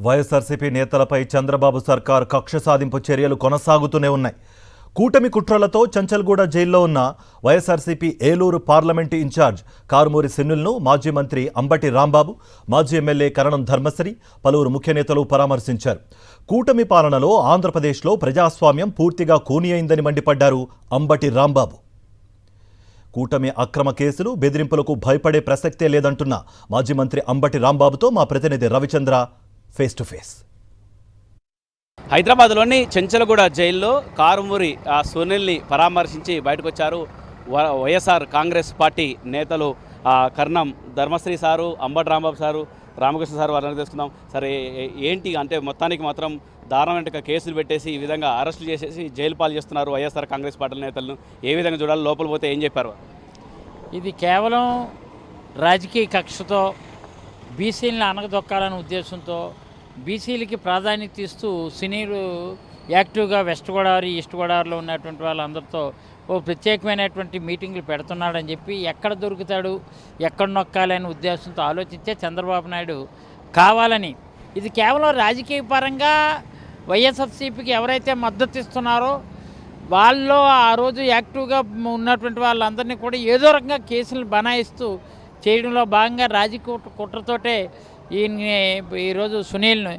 వైఎస్ఆర్సీపీ నేతలపై చంద్రబాబు సర్కార్ కక్ష సాధింపు చర్యలు కొనసాగుతూనే ఉన్నాయి. కూటమి కుట్రలతో చంచల్గూడ జైల్లో ఉన్న వైఎస్ఆర్సీపీ ఏలూరు పార్లమెంటు ఇన్ఛార్జ్ కారుమూరి సునీల్ను మాజీ మంత్రి అంబటి రాంబాబు, మాజీ ఎమ్మెల్యే కరణం ధర్మశ్రీ, పలువురు ముఖ్య నేతలు పరామర్శించారు. కూటమి పాలనలో ఆంధ్రప్రదేశ్లో ప్రజాస్వామ్యం పూర్తిగా కూనియైందని మండిపడ్డారు అంబటి రాంబాబు. కూటమి అక్రమ కేసులు, బెదిరింపులకు భయపడే ప్రసక్తే లేదంటున్న మాజీ మంత్రి అంబటి రాంబాబుతో మా ప్రతినిధి రవిచంద్ర ఫేస్ టు ఫేస్. హైదరాబాద్లోని చెంచలగూడ జైల్లో కారుమూరి సునీల్ని పరామర్శించి బయటకు వచ్చారు వైఎస్ఆర్ కాంగ్రెస్ పార్టీ నేతలు Karanam Dharmasri sir, Ambati Rambabu sir, Ramakrishna sir. వారిని తెలుసుకుందాం. సరే, ఏంటి అంటే మొత్తానికి మాత్రం దారుణమైన కేసులు పెట్టేసి ఈ విధంగా అరెస్టులు చేసేసి జైలు పాలు చేస్తున్నారు వైఎస్ఆర్ కాంగ్రెస్ పార్టీ నేతలను. ఏ విధంగా చూడాలి, లోపల పోతే ఏం చెప్పారు? ఇది కేవలం రాజకీయ కక్షతో బీసీలను అనగదొక్కాలనే ఉద్దేశంతో బీసీలకి ప్రాధాన్యత ఇస్తూ సునీల్ యాక్టివ్గా వెస్ట్ గోదావరి, ఈస్ట్ గోదావరిలో ఉన్నటువంటి వాళ్ళందరితో ఓ ప్రత్యేకమైనటువంటి మీటింగ్లు పెడుతున్నాడని చెప్పి ఎక్కడ దొరుకుతాడు, ఎక్కడ నొక్కాలి అనే ఉద్దేశంతో ఆలోచించే చంద్రబాబు నాయుడు కావాలని, ఇది కేవలం రాజకీయ పరంగా వైఎస్ఆర్సీపీకి ఎవరైతే మద్దతు ఇస్తున్నారో వాళ్ళు ఆ రోజు యాక్టివ్గా ఉన్నటువంటి వాళ్ళందరినీ కూడా ఏదో రకంగా కేసులు బనాయిస్తూ చేయడంలో భాగంగా రాజకీయ కుట్రతోటే ఈరోజు సునీల్ని,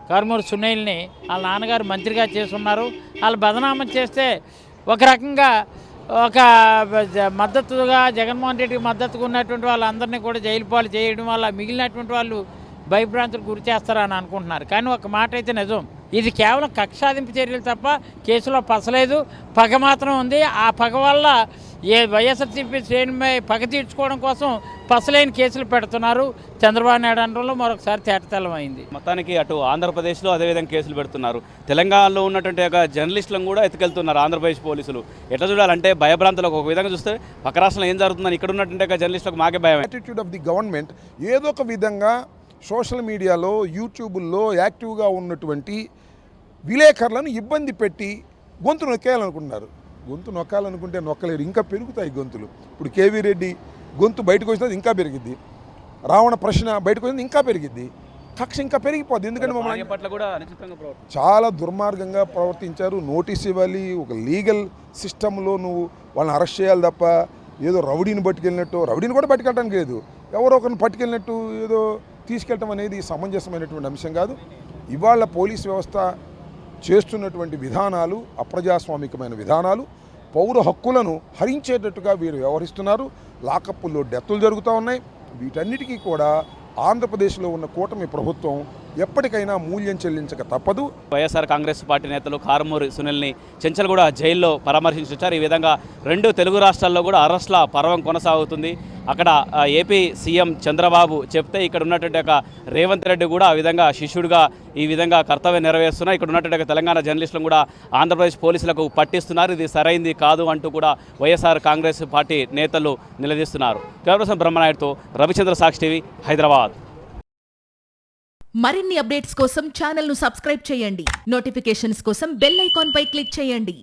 కారుమూరి సునీల్ని వాళ్ళ నాన్నగారు మంత్రిగా చేస్తున్నారు. వాళ్ళు బదనామం చేస్తే ఒక రకంగా ఒక మద్దతుగా జగన్మోహన్ రెడ్డికి మద్దతుగా ఉన్నటువంటి వాళ్ళందరినీ కూడా జైలు పాలు చేయడం వల్ల మిగిలినటువంటి వాళ్ళు భయభ్రాంతులకు గురి చేస్తారని అనుకుంటున్నారు. కానీ ఒక మాట అయితే నిజం, ఇది కేవలం కక్షాదింపు చర్యలు తప్ప కేసులో పసలేదు, పగ మాత్రం ఉంది. ఆ పగ వల్ల వైఎస్ఆర్సీపీ శ్రేణిపై పగ తీర్చుకోవడం కోసం పసలేని కేసులు పెడుతున్నారు చంద్రబాబు నాయుడు అనడంలో మరొకసారి తేటతెల్లమైంది. మొత్తానికి అటు ఆంధ్రప్రదేశ్లో అదేవిధంగా కేసులు పెడుతున్నారు, తెలంగాణలో ఉన్నటువంటి ఒక జర్నలిస్టులను కూడా ఎత్తుకెళ్తున్నారు ఆంధ్రప్రదేశ్ పోలీసులు. ఎట్లా చూడాలంటే భయభ్రాంతులకు ఒక విధంగా చూస్తే పక్క రాష్ట్రంలో ఏం జరుగుతుందని ఇక్కడ ఉన్నటువంటి జర్నలిస్టులకు మాకే భయం. యాటిట్యూడ్ ఆఫ్ ది గవర్నమెంట్ ఏదో ఒక విధంగా సోషల్ మీడియాలో, యూట్యూబుల్లో యాక్టివ్గా ఉన్నటువంటి విలేకరులను ఇబ్బంది పెట్టి గొంతు నొక్కేయాలనుకుంటున్నారు. గొంతు నొక్కాలనుకుంటే నొక్కలేరు, ఇంకా పెరుగుతాయి గొంతులు. ఇప్పుడు కేవీ రెడ్డి గొంతు బయటకు వచ్చినది ఇంకా పెరిగిద్ది, రావణ ప్రశ్న బయటకు వచ్చినది ఇంకా పెరిగిద్ది, కక్ష ఇంకా పెరిగిపోద్ది. ఎందుకంటే మమ్మల్ని పట్ల కూడా చాలా దుర్మార్గంగా ప్రవర్తించారు. నోటీస్ ఇవ్వాలి, ఒక లీగల్ సిస్టంలో నువ్వు వాళ్ళని అరెస్ట్ చేయాలి తప్ప ఏదో రౌడీని పట్టుకెళ్ళినట్టు, రౌడీని కూడా పట్టుకెళ్ళడానికి లేదు, ఎవరో ఒకరిని పట్టుకెళ్ళినట్టు ఏదో తీసుకెళ్ళటం అనేది సమంజసమైనటువంటి అంశం కాదు. ఇవాళ పోలీస్ వ్యవస్థ చేస్తున్నటువంటి విధానాలు అప్రజాస్వామికమైన విధానాలు, పౌర హక్కులను హరించేటట్టుగా వీరు వ్యవహరిస్తున్నారు. లాకప్పుల్లో డెత్తులు జరుగుతూ ఉన్నాయి. వీటన్నిటికీ కూడా ఆంధ్రప్రదేశ్లో ఉన్న కూటమి ప్రభుత్వం ఎప్పటికైనా మూల్యం చెల్లించక తప్పదు. వైఎస్ఆర్ కాంగ్రెస్ పార్టీ నేతలు కారుమూరి సునీల్ని చెంచల్గూడ జైల్లో పరామర్శించారు. ఈ విధంగా రెండు తెలుగు రాష్ట్రాల్లో కూడా అరెస్టుల పర్వం కొనసాగుతుంది. అక్కడ ఏపీ సీఎం చంద్రబాబు చెప్తే ఇక్కడ ఉన్నటువంటి ఒక రేవంత్ రెడ్డి కూడా ఆ విధంగా శిష్యుడిగా ఈ విధంగా కర్తవ్యం నెరవేరుస్తున్నారు. ఇక్కడ ఉన్నటువంటి తెలంగాణ జర్నలిస్టులను కూడా ఆంధ్రప్రదేశ్ పోలీసులకు పట్టిస్తున్నారు. ఇది సరైంది కాదు అంటూ కూడా వైఎస్ఆర్ కాంగ్రెస్ పార్టీ నేతలు నిలదీస్తున్నారు. కెమెరా బ్రహ్మనాయుడుతో రవిచంద్ర, సాక్షి టీవీ, హైదరాబాద్. మరిన్ని అప్డేట్స్ కోసం ఛానల్ను సబ్స్క్రైబ్ చేయండి. నోటిఫికేషన్స్ కోసం బెల్ ఐకాన్ పై క్లిక్ చేయండి.